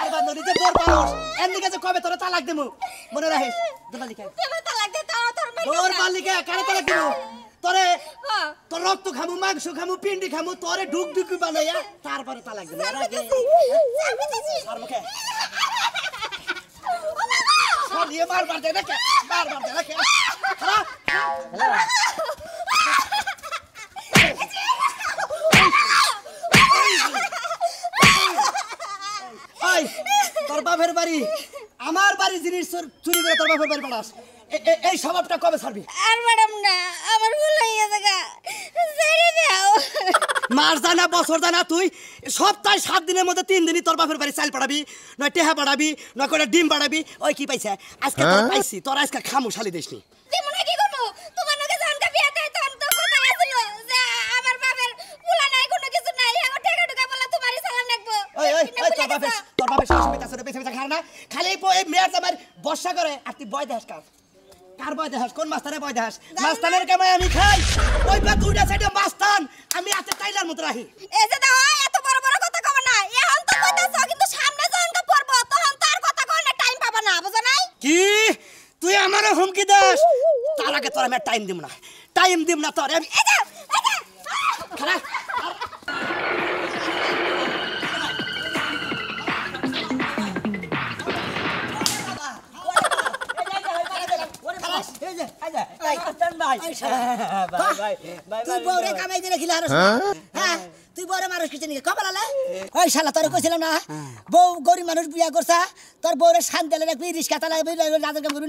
আর বান্ধবী যে bore pulse এন্দিকে যে কবে তোরে তালাক দেমু মনে রাখিস দোলালিকা তুমি তালাক দে তাও তোর মাই বোর পালিকা কারে তালাক দিমু তোরে তোর রক্ত খামু মাংস খামু পিন্ডি খামু তোরে ঢুক ঢুকি বানাইয়া তারপরে তালাক দিমু এর আগে আর মুখে সরিয়ে মারবার দে নাকি মারবার দে নাকি হ্যালো এই তোর বাপের বাড়ি আমার বাড়ি জিনিস চুরি করে তোর বাপের বাড়ি পাঠাস এই স্বভাবটা কবে ছাড়বি আর ম্যাডাম না আমার ভুল হয়ে গেছে গা ছেড়ে দাও মাস জানা বছর জানা তুই সপ্তাহে 7 দিনের মধ্যে 3 দিনই তোর বাপের বাড়ি চাল পাঠাবি নয় টেহা পাঠাবি নয় করে ডিম পাঠাবি ওই কি পাইছে আজকে তোর পাইছি তোর আজকে খামু শালি দেশনি তুই মনে কি করব তোমার লগে জানকা বিয়া দেয় তখন তো কথা আছিল যে আমার বাপের পোলা নাই কোনো কিছু নাই এখন টাকা টাকা বলা তোমারই চালান রাখবো ওই তোর বাপের সবসময় তাছাড়া পেছে পেছে খায় না খালি এই মেয়ের জামার বর্ষা করে আর তুই বয় দেখাস কার বয় দেখাস কোন মাস্টারে বয় দেখাস মাস্টারের কামাই আমি খাই ওই বা দুইটা সাইডে মাস্তান আমি হাতে টাইলার মতো রাখি এই যে দাও এত বড় বড় কথা কব না এখন তো কইতাছ কিন্তু সামনে জানকা পড়ব তখন তার কথা কই না টাইম পাবা না বুঝো নাই কি তুই আমারে হুমকি দাস তার আগে তোর আমি টাইম দিম না তোর আমি খারাপ তুই বউরে কামাই করে খিলা হ্যাঁ তুই বউরে মানুষ কিছু নিয়ে কবে লালে ওই শালা তোর কইছিলাম না বউ গরিব মানুষ বিয়া করছা তোর বউরে শান্তি রাখবি রিস্কা চালাবি রাজার কাম করবি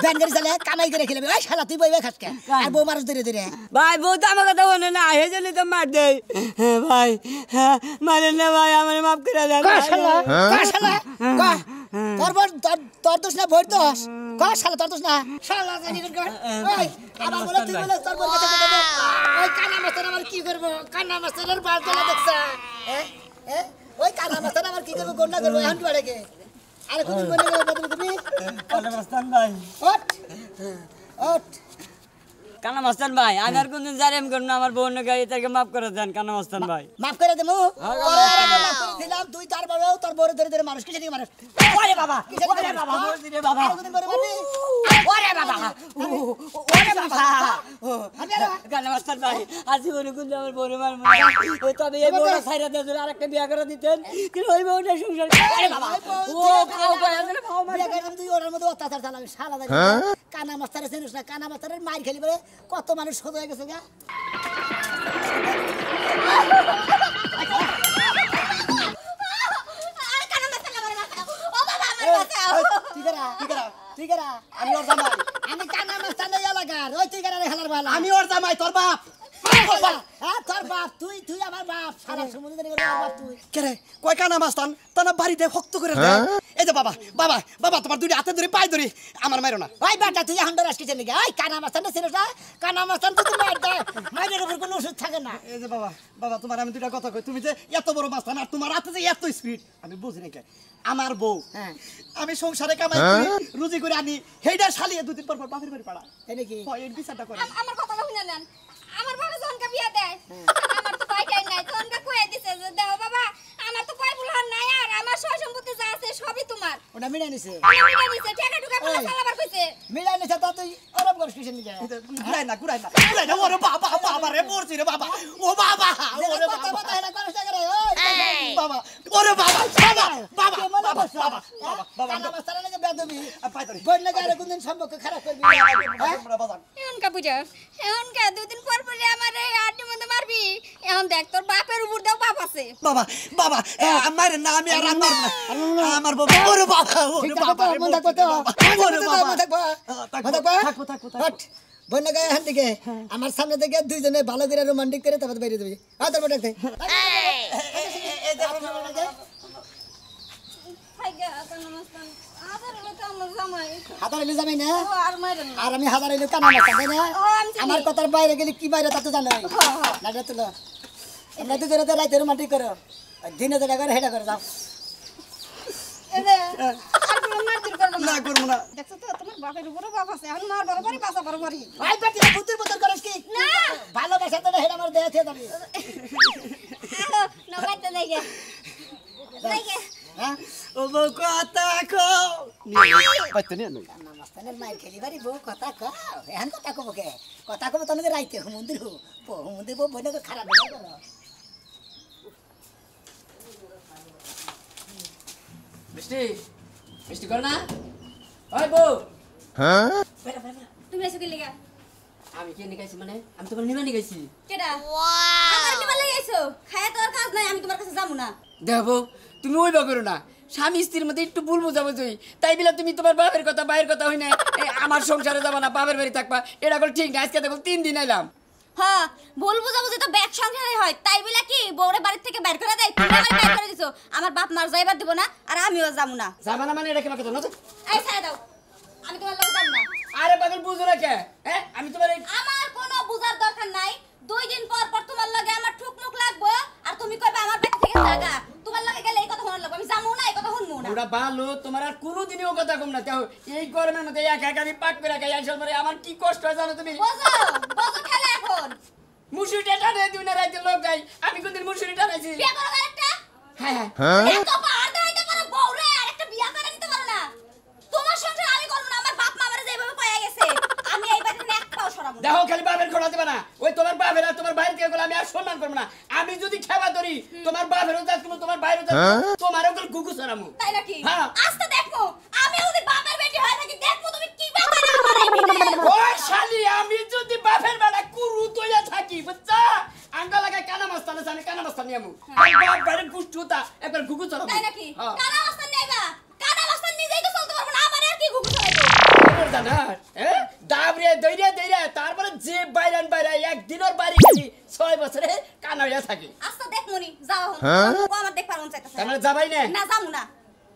ভ্যান গাড়ি চালা কামাই করে খেলাবি ওই শালা তুই বইবে খাসকে আর বউ মানুষ ধরে ধরে ভাই বউ তো আমার কথা বলে না এই জন্য তো মার দেয় ভাই মারেন না ভাই আমার মাফ করে দেন তোর বউ তোর দোষ না ভোট দোষ শালা তোর দোষ না শালা জানি ওই আবার বলে তুই বলে তোর বউ কথা বলে ওই কানা মাস্টার আমার কি করব কানা মাস্টারের বাল তোলা দেখছা ওই কানা মাস্টার আমার কি করব গন্ডা করব এখন বাড়ে গে আরে কোন গন্ডা করব তুমি কানা মাস্তান ভাই ওট কানা মাস্তান ভাই আমি আর কোনদিন জারেম করব না আমার বোন গাড়ি থেকে মাফ করে দেন কানা মাস্তান ভাই মাফ করে দেবো দিলাম তুই তার বাবা তোর বড় ধরে ধরে মানুষ কিসে মানুষ ওরে বাবা ওরে বাবা রে বাবা ওরে বাবা ওরে বাবা কানা মাস্তান ভাই আজি বলে কোন আমার বোন মার ওই তবে এই বউটা ছাইরা দিয়ে আরেকটা বিয়া করে দিতেন কিন্তু ওই বউটা সংসার আরে বাবা ও খাও কয় আসলে খাও মার বিয়া করে তুই ওর মধ্যে অত্যাচার চালাবি শালা দাই কানা মাস্টারে চিনিস না কানা মাস্টারের মার খেলি বলে কত মানুষ সোজা হয়ে গেছে গা আমি ওর জামাই তোর বাপ তোর বাপ তুই তুই আমার বাপ সারা সমুদ্র তুই কেরে কয় কানা মাস্তান তানা বাড়িতে শক্ত করে দে এই যে বাবা বাবা বাবা তোমার দুইটা হাতে ধরে পায়ে ধরে আমার মাইরো না ওই বেটা তুই এখন ডরাস কিসের নাকি ওই কানা মাস্তান ছিল না কানা মাস্তান তো তুমি মার দেয় মাইরের উপর কোনো ওষুধ থাকে না এই যে বাবা বাবা তোমার আমি দুইটা কথা কই তুমি যে এত বড় মাস্তান আর তোমার হাতে যে এত স্পিড আমি বুঝি না কে আমার বউ আমি সংসারে কামাই করি রুজি করে আনি হেইডা শালিয়ে দুদিন পর পর বাপের বাড়ি পাড়া এই নাকি হয় এই বিচারটা করে আমার কথা শুনে নেন আমার বাবা জানকা বিয়া দেয় আমার তো বাইটাই নাই জানকা কইয়া দিছে যে দাও বাবা আমার তো কয় বুলহান নাই আর আমার সয় সম্পত্তি যা আছে সবই তোমার ওটা মিলাই নিছে মিলা নিছে টাকা টুকা বলে চালাবার কইছে মিলাই নিছে তা তুই অরব করিস কিসের নাকি ঘুরাই না ওরে বাবা বাবা রে মরছি রে বাবা ও বাবা ওরে বাবা কথা এটা করিস না করে বাবা ওরে বাবা বাবা বাবা বাবা বাবা বাবা কানা মাস্টারের লাগে বেদবি পাই ধরে বল লাগে আর কোনদিন সম্পর্ক খারাপ করবি আমরা বাজার এখন কা বুঝা এখন কা দুদিন পর পরে আমারে আড্ডি মধ্যে মারবি এখন দেখ তোর বাপের উপর দাও বাপ আছে বাবা বাবা আমার না আমি আর আমার না আমার বাবা ওরে বাবা ওরে বাবা মন থাকবো তো ওরে বাবা থাকবো বন্যা গায়ে হাত দিকে আমার সামনে থেকে দুইজনে ভালো করে রোমান্টিক করে তারপর বেরিয়ে দেবে তোর বড় দেখতে হাতার এলে যাবে না আর আমি হাতার এলে কানা মাস্টার তাই না আমার কথার বাইরে গেলে কি বাইরে তা তো জানো না তুলো আমরা তো জোরে রাইতে রোমান্টিক করো দিনে যেটা করে হেটা করে যাও না করব না দেখছো তো তোমার বাপের উপরে বাপ আছে এখন মার বরাবরই বাসা বরাবরই ভাই বেটি পুতুর পুতুর করিস কি না ভালোবাসা তো হেটা আমার দেয়া থেকে যাবে না বাইতে যাইগে যাইগে হ্যাঁ ও বউ কথা কও পাইতো নি কান্না মাস্তানের মাইর খেলি বাড়ি বউ কথা কও এখন কথা কব কে কথা কব তনকে রাইতে মন্দির মন্দির বউ বইলে খারাপ হয়ে গেল মিষ্টি মিষ্টি কর না ওই বউ তুমি এসে কি লিগা আমি কি নিকাইছি মানে আমি তোমার নিবা নিকাইছি কেডা আমার কি ভালো লাগাইছো খায়া তোর কাজ নাই আমি তোমার কাছে যাবো না দেখো তুমি ওইবা করো না স্বামী স্ত্রীর মধ্যে একটু ভুল বোঝাবুঝি তাই বলে তুমি তোমার বাপের কথা বাইরের কথা হই না আমার সংসারে যাবো না বাপের বাড়ি থাকবা এটা করে ঠিক না আজকে দেখো 3 দিন এলাম হ্যাঁ ভুল বুঝাবুঝি তো ব্যাগ সংসারে হয় তাই বলে কি বউরে বাড়ি থেকে বের করে দেয় তুমি আমার বের করে দিছো আমার বাপ মার যাইবার দিব না আর আমিও যাবো না যাবা না মানে এটা কেন কথা না তো? এই ছেড়ে দাও আমি তোমার লগে যাব না আরে পাগল বুঝো না কে হ্যাঁ আমি তোমার আমার কোনো বুঝার দরকার নাই 2 দিন পর পর তোমার লগে আমার ঠুকমুক লাগবো আর তুমি কইবা আমার বাড়ি থেকে জায়গা তোমার লগে গেলে এই কথা মনে লাগবে আমি যাবো না এই কথা শুনবো না ওরা ভালো তোমার আর কোনোদিনও কথা কম না তাও এই গরমের মধ্যে একা একা আমি পাক করে খাই আসল পরে আমার কি কষ্ট হয় জানো তুমি বোঝো বোঝো খেলা এখন মুসুরিটা টানে দিও না রাইতে লোক গাই আমি কোনদিন মুসুরি টানাইছি বিয়ে করো আরেকটা হ্যাঁ হ্যাঁ এত পার দাইতে পারো বউরে আরেকটা বিয়ে করে নিতে পারো না তোমার সংসার আমি করব না আমার বাপ মা আমারে যেভাবে কইয়া গেছে আমি এই বাড়িতে এক পাও সরাবো না দেখো খালি বাপের খোলা দিবা না ওই তোমার বাপের আর তোমার বাইরে থেকে আমি আর সম্মান করবো না আমি যদি খেবা ধরি তোমার বাপেরও যাস কোনো তোমার বাইরেও যাস তোমারও গেল গুগু সরামু তাই নাকি হ্যাঁ। আস্তে দেখো আমি যদি বাপের বেটি হয় নাকি দেখো তুমি কি ব্যাপার আমার এই বিয়ে ওই শালি আমি যদি বাপের বেড়া কুরু তৈয়া থাকি বুঝছা আঙ্গা লাগায় কানা মাস্তান আছে আমি কানা মাস্তান নিয়ামু বাপ বাইরে গুষ্টুতা একবার গুগু সরামু তাই নাকি হ্যাঁ। কানা মাস্তান নেবা কানা মাস্তান নিজেই তো চলতে পারবো না আমার আর কি ঘুঘু চলাইবো দাবরে দইরে দইরে তারপরে যে বাইরান বাইরা একদিনের বাড়ি গেলি 6 বছরে কানা হইয়া থাকে আস্তে দেখ মনি যাও ও আমার দেখ পারুন চাইতাছে তার মানে যাবাই না না যামু না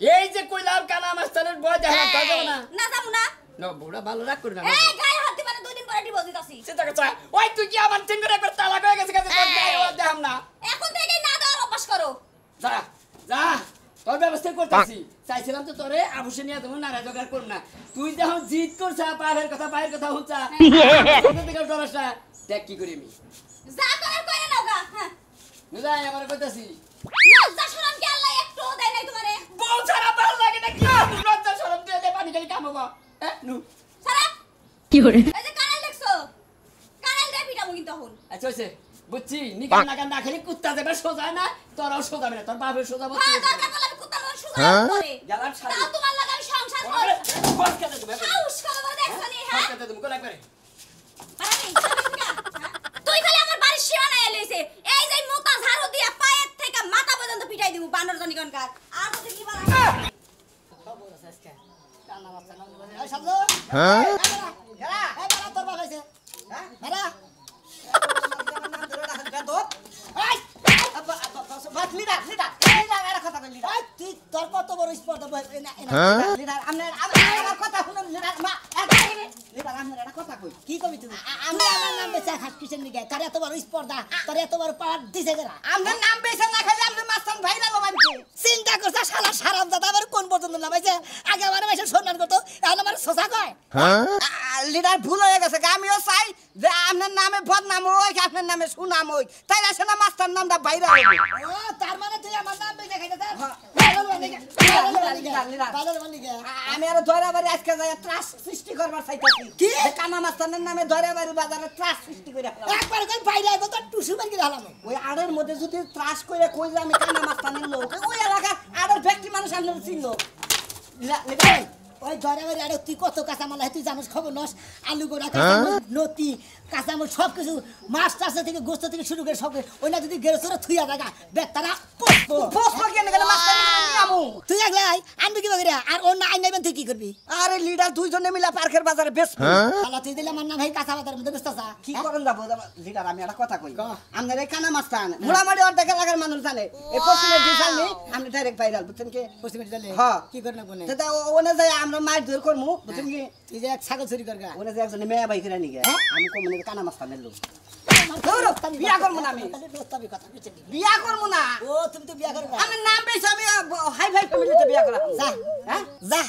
এই যে কইলাম কানা মাস্তানের বয় দেখা তা যাও না না যামু না না বুড়া ভালো রাগ করবে না এই গায়ে হাত দিবা না 2 দিন পরে ডিভোর্স দিতাছি চিন্তা করছ ওই তুই কি আমার তিন করে একবার তালাক হয়ে গেছে কাছে তোর গায়ে হাত দেখাম না এখন থেকে না দেওয়ার অভ্যাস করো যা যা তোর ব্যবস্থা করতেছি চাইছিলাম তো তোরে আবশ্যক নিয়ে তুমি নারাজ জোগাড় করব না তুই যখন জিদ করছ পাহের কথা বাইরের কথা হচ্ছা কোথা থেকে ডরাসটা দেখ কি করি আমি যা করার কইরা নাও গা হ্যাঁ বুঝাই আমার কইতাছি লজ্জা শরম কি আল্লাহ একটু দেয় নাই তোমারে বউ ছাড়া ভালো লাগে না কি লজ্জা শরম দিয়ে দে পানি খালি কামাবো হ্যাঁ নু সারা কি করে এই যে কানাল দেখছো কানাল দেয় পিটামু কিন্তু এখন আচ্ছা হইছে বুঝছি নিকান নাকান না খালি কুত্তা যাবে সোজা না তোরাও সোজা না তোর বাপের সোজা বলছিস হ্যাঁ দরকার পড়লে আমি কুত্তা মন সুজা করে গেলাম শাড়ি তাও তোমার লাগা আমি সংসার করি বস কেটে তুমি হাউস করে বলে দেখছো নি বস হ্যাঁ কেটে তুমি কোলা করে তুই খালি আমার বাড়ির সীমানা এলেছে এই যে মোটা ঝাড়ু দিয়া পায়ের থেকে মাথা পর্যন্ত পিটাই দিব বানর জনিকনকার আর তো কি বলা এই সামলো হ্যাঁ এরা এই বাবা তোর বাবা হইছে হ্যাঁ এরা বাস লিডার লিডার এই লাগা কথা কই লিডার তুই তোর কত বড় স্পর্ধা লিডার আমার কথা শুনুন লিডার মা লিডার আমার একটা কথা কই কি কবি তুমি আমি আমার নাম বেচা খাস কিসের নিগে তার এত বড় স্পর্ধা তোর এত বড় পাওয়ার দিছে যারা আমার নাম বেচা না খাইলে আমরা মাস্তান ভাইরা লবাইছি চিন্তা করছ শালা সারাম দাদা আবার কোন পর্যন্ত নামাইছে আগে আমার মাইছে সম্মান করতো এখন আমার সোসা কয় লিডার ভুল হয়ে গেছে আমিও চাই যে আপনার নামে বদনাম হই আপনার নামে সুনাম হই তাই আছে না মাস্টার নামটা বাইরে হইবে ও তার মানে তুই আমার নাম বেচা খাইতে আমি আর ধরা বাড়ি আজকে যাই ত্রাস সৃষ্টি করবার চাইতাছি কি কানা মাস্টারের নামে ধরা বাড়ি বাজারে ত্রাস সৃষ্টি করে একবার করে বাইরে আইবো তো টুসু মার গিয়ে হালাম ওই আড়ের মধ্যে যদি ত্রাস করে কই যে আমি কানা মাস্টারের লোক ওই এলাকা আড়ের ব্যক্তি মানুষ আমরা চিনলো ওই ধরা বাড়ি আড়ে তুই কত কাঁচামাল তুই জানিস খবর নস আলু গোড়া কাঁচামাল নতি কাঁচামাল সব কিছু মাছ টাছ থেকে গোস্ত থেকে শুরু করে সব ওই না যদি গেরোসরে থুইয়া থাকা বেতারা পোস্ত পোস্ত কেন গেলে মাছ তুই একলাই আনবি কি বগিরা আর ওর না আইন নাইবেন তুই কি করবি আরে লিডার দুইজনে মিলা পার্কের বাজারে বেচ শালা তুই দিলে আমার না ভাই কাঁচা বাজারের মধ্যে বেচতাছা কি করেন যাব লিডার আমি একটা কথা কই আমাদের এই কানা মাস্তান মোড়ামাড়ি অর্ধেক এলাকার মানুষ জানে এই পশ্চিমে ডিজাল নেই আমি ডাইরেক্ট ভাইরাল বুঝছেন কি পশ্চিমে ডিজাল হ্যাঁ কি করনা কোনে সেটা ওনে যাই আমরা মাছ ধর করমু বুঝছেন কি তুই যে এক ছাগল চুরি করগা ওনে যে একজন মেয়া ভাই করে নিগে আমি কমনে কানা মাস্তানের লোক বিয়া করবো না আমি বিয়া করবো না ও তুমি তো বিয়া করবে আমার নাম বেশ আমি হাই ফাই ফ্যামিলিতে বিয়া করা যা হ্যাঁ যা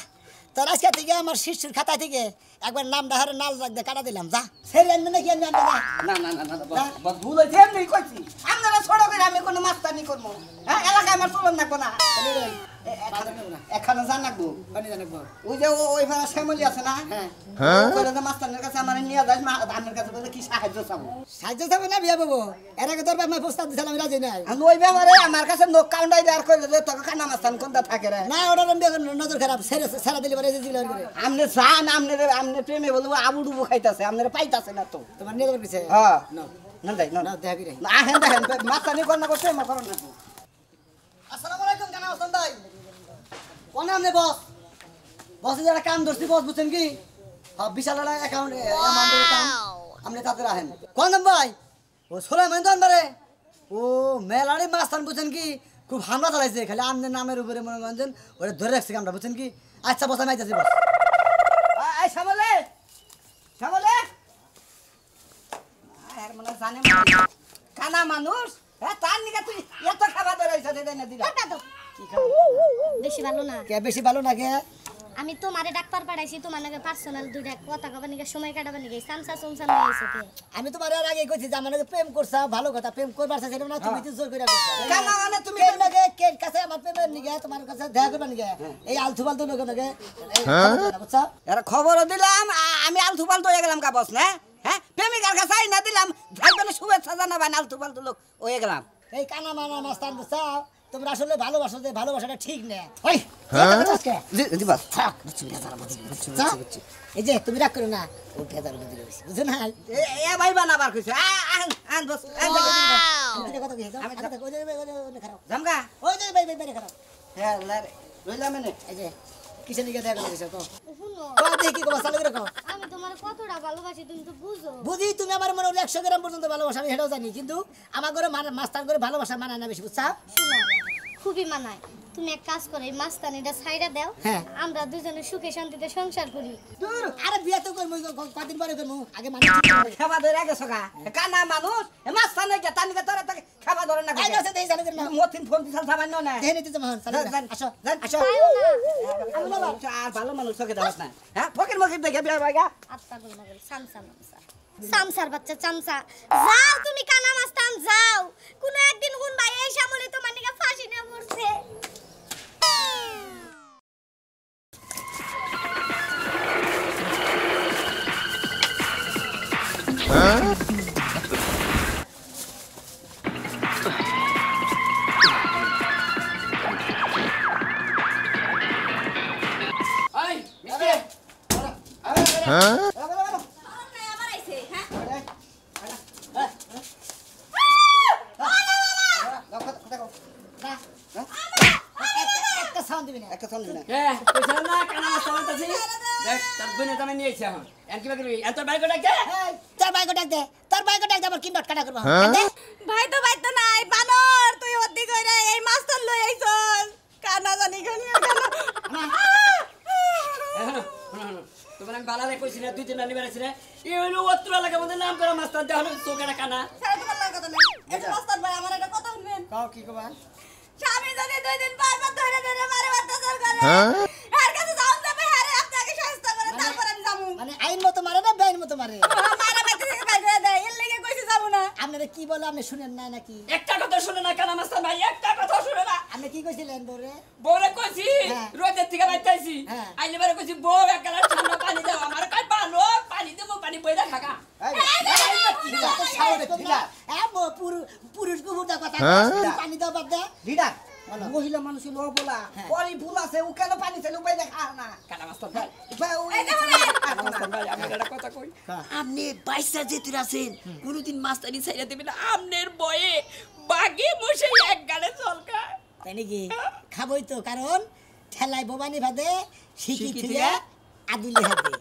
তোর আজকে থেকে আমার শিশুর খাতা থেকে একবার নাম ডাহারে নাল রাখ দে কাটা দিলাম যা সেই আনবে নাকি আমি আনবে না না না না ভুল হয়েছে এমনি কইছি আপনারা ছোট করে এলাকায় আমি কোনো মাস্তানি করবো হ্যাঁ এলাকায় আমার চলন রাখবো না এখানে জান রাখবো ওই যে ওই ভাড়া শ্যামলি আছে না মাস্তানের কাছে আমার নিয়ে যাস আমার কাছে বলে কি সাহায্য চাবো সাহায্য থাকবে না বিয়া বাবু এর আগে তোর বাপ মা প্রস্তাব দিয়েছিলাম আমি রাজি নাই আমি ওই ব্যাপারে আমার কাছে নোক কাউন্টাই দেওয়ার করলে যে তোকে কানা মাস্তান কোনটা থাকে রে না ওটা নজর খারাপ সারা দিলে পরে দিলে করে আমনে জান আমনে প্রেমে বলবো আবু ডুবু খাইতাছে আমনে পাইতাছে না তো তোমার নিয়ে যাবার পিছিয়ে হ্যাঁ না না যাই না না দেখা কি রে আহেন দেখেন মাস্তানি কোন না করতে মা করো না আসসালামু আলাইকুম কানা হাসান ভাই কোন আমনে বস বসে যারা কাম ধরছি বস বুঝছেন কি হ্যাঁ বিশাল অ্যাকাউন্ট অ্যামাউন্টের কাম আপনি তাদের আহেন কোন ভাই ও সোলাইমান দন বারে ও মেলাড়ি মাস্তান বুঝছেন কি খুব হামলা চালাইছে খালি আমনের নামের উপরে মনে করেন ওটা ধরে রাখছে আমরা বুঝছেন কি আচ্ছা বস আমি আইতাছি বস এই সামলে সামলে আর মনে জানে কানা মানুষ হ্যাঁ তার নিকে তুই এত খাবার ধরাইছ দেই না দিলা কি খাবার বেশি ভালো না কে বেশি ভালো না কে আমি তোমারে ডাক্তার পাঠাইছি তোমার নাকি পার্সোনাল দুইটা কথা কবার নিকে সময় কাটাবার নিকে সামসা সুমসা লই আইছে কে আমি তোমার আর আগে কইছি যে আমার নাকি প্রেম করছা ভালো কথা প্রেম করবার চাইছে না তুমি তো জোর করে করছো কেন মানে তুমি কে নাকি কে কাছে আমার প্রেমের নিকে তোমার কাছে দেখা করবার নিকে এই আলতু ফালতু লোক নাকি বুঝছো এরা খবর দিলাম আমি আলতু পালতু হয়ে গেলাম কা বস না হ্যাঁ প্রেমিকার কাছে আই না দিলাম ভাইবেনে শুভেচ্ছা জানাবেন আলতু পালতু লোক হয়ে গেলাম এই কানা মানা মাস্তান বুঝছো তোমরা আসলে ভালোবাসো যে ভালোবাসাটা ঠিক না ওই জি বাস থাক এই যে তুমি রাগ করো না ও ভেজাল বুঝি রইছে বুঝছো না এ ভাই বানাবার কইছে আন বস তুমি কথা কইছো আমি কথা কই ওই খারাপ জামগা ওই যে ভাই ভাই খারাপ হ্যাঁ রইলাম এনে এই যে কিসের নিকে দেখা কইছো তো শুনো কই দেখি কবা চালু রাখো আমি তোমার কতটা ভালোবাসি তুমি তো বুঝো বুঝি তুমি আমার মনে 100 গ্রাম পর্যন্ত ভালোবাসা আমি হেটাও জানি কিন্তু আমার ঘরে মাস্টার করে ভালোবাসা মানায় না বেশি বুঝছা শুনো খুবই মানায় তুমি এক কাজ করো এই মাস্তানিটা ছাইড়া দাও হ্যাঁ। আমরা দুজনে সুখে শান্তিতে সংসার করি দূর আরে বিয়া তো করব কদিন পরে করব আগে মানুষ খাবার ধরে গেছো গা কানা মানুষ মাস্তা নাই গে তানিকে তোরা তাকে খাবার ধরে না আই আছে দেই চালু করনা মতিন ফোন দিছাল সামান্য না দেই নিতে মহান চালু আসো আসো আর ভালো মানুষ চোখে দাও না হ্যাঁ ফকির মকির দেখে বিয়া ভাইগা আত্মা গুল না গেল সামসা মামসা সামসার বাচ্চা চামসা যাও তুমি কানা মাস্তান যাও কোন একদিন কোন ভাই এই সামলে তোমার নিকে ফাঁসি না মরছে এই মিস্টার একটা সাউন্ড দিবি না একটা ফোন দিনা কে কইছ না কানা মাস্তান দেখ তার বনে তুমি নিয়ে আইছ এখন এন কি করবি এত বাইক ডাক দে এই তোর বাইকো ডাক দে তোর বাইকো ডাক দে আবার কিন কাটা করব ভাই তো নাই বানর তুই অতি কইরা এই মাস্টার লই আইছস কানা জানি কোন তোমার আমি বালারে কইছি না দুই দিন রানি বেড়াইছি না এই হইলো অত্র লাগে আমাদের নাম করে মাস্তান দেওয়া হলো চোখের কানা সারা তোমার লাগা কথা নাই এই মাস্টার ভাই আমার একটা কথা শুনবেন কাও কি কবা স্বামী যদি 2 দিন পর পর ধরে ধরে মারে অত্যাচার করে এর কাছে যাও যাবে আরে আপনাকে শাস্তি করে তারপর আমি যাবো মানে আইন মতো মারে না বেআইন মতো মারে মারা বাইতে থেকে বাইরে করে দেয় এর লাগি কইছি যাবো না আপনারা কি বলে আপনি শুনেন না নাকি একটা কথা শুনে না কানা মাস্তান ভাই একটা কথা শুনে না আপনি কি কইছিলেন বরে বউরে কইছি হ্যাঁ। রোদের থেকে বাইতাইছি হ্যাঁ। আইলে বারে কইছি বউ এক গ্লাস ঠান্ডা পানি দাও আমার কই পালো পানি দেবো পানি বইরা খাকা পুরুষ কুকুরটা কথা পানি দাও বাদ দে লিডার মহিলা মানুষ লো বলা পরি ভুল আছে ও কেন পানি চাইলো পাই দেখা না কানা মাস্তান ভাই ভাই মাস্তান ভাই আমি একটা কথা কই আপনি বাইসা যেতে আছেন কোনদিন মাস্তানি ছাইরা দিবেন না আমনের বয়ে বাগে মশে এক গালে চলকা তাই নাকি খাবই তো কারণ ঠেলায় বোবানি ভাদে শিখি থিয়া আদুলি হাতে